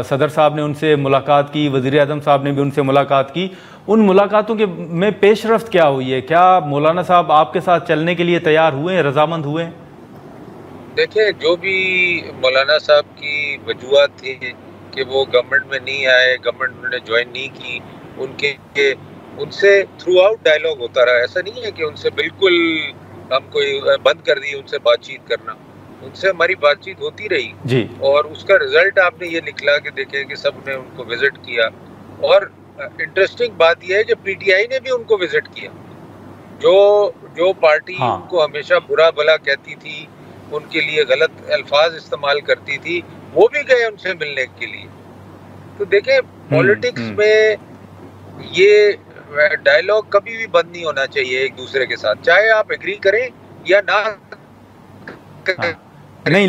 صدر صاحب نے ان سے ملاقات کی، وزیر اعظم صاحب نے بھی ان سے ملاقات کی، ان ملاقاتوں کے میں پیش رفت کیا ہوئی ہے؟ کیا مولانا صاحب آپ کے ساتھ چلنے کے لیے تیار ہوئے ہیں، رضامند ہوئے ہیں؟ دیکھیں، جو بھی مولانا صاحب کی وجوہات تھی کہ وہ گورنمنٹ میں نہیں آئے، گورنمنٹ نے جوائن نہیں کی، ان سے تھرو آؤٹ ڈائلاگ ہوتا رہا. ایسا نہیں ہے کہ ان سے بالکل ہم کوئی بند کر دی ان سے بات چیت کرنا. ان سے ہماری بات چیت ہوتی رہی جی. اور اس کا رزلٹ آپ نے یہ نکلا کہ دیکھیں کہ سب نے ان کو وزٹ کیا. اور انٹرسٹنگ بات یہ ہے کہ پی ٹی آئی نے بھی ان کو وزٹ کیا. جو پارٹی ان کو ہمیشہ برا بھلا کہتی تھی، ان کے لیے غلط الفاظ استعمال کرتی تھی، وہ بھی گئے ان سے ملنے کے لیے. تو دیکھیں، پولیٹکس میں یہ ڈائلاگ کبھی بھی بند نہیں ہونا چاہیے ایک دوسرے کے ساتھ، چاہے آپ ایگری کریں یا نہ نہیں.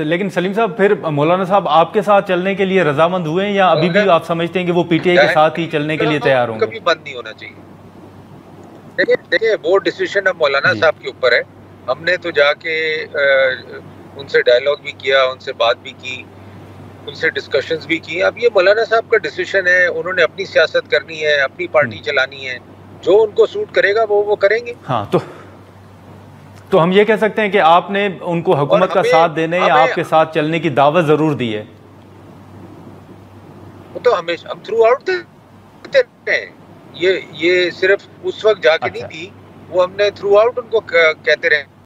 لیکن سلیم صاحب، پھر مولانا صاحب آپ کے ساتھ چلنے کے لیے رضامند ہوئے ہیں یا ابھی بھی آپ سمجھتے ہیں کہ وہ پی ٹی آئی کے ساتھ ہی چلنے کے لیے تیار ہوں گے؟ کبھی بند نہیں ہونا چاہیے. دیکھیں وہ ڈیسیشن اب مولانا صاحب کے اوپر ہے. ہم نے تو جا کے ان سے ڈائلاگ بھی کیا، ان سے بات بھی کی، ان سے ڈسکشنز بھی کی. اب یہ مولانا صاحب کا ڈیسیشن ہے، انہوں نے اپنی سیاست کرنی ہے، اپنی پارٹی چلانی ہے، جو ان کو سوٹ کرے گا وہ کریں گے. ہاں، تو ہم یہ کہہ سکتے ہیں کہ آپ نے ان کو حکومت کا ساتھ دینے یا آپ کے ساتھ چلنے کی دعوت ضرور دی ہے؟ وہ تو ہمیشہ ہم تھرو آؤٹ دیتے رہے ہیں. یہ صرف اس وقت جا کے نہیں دی، وہ ہم نے تھرو آؤٹ ان کو کہتے رہے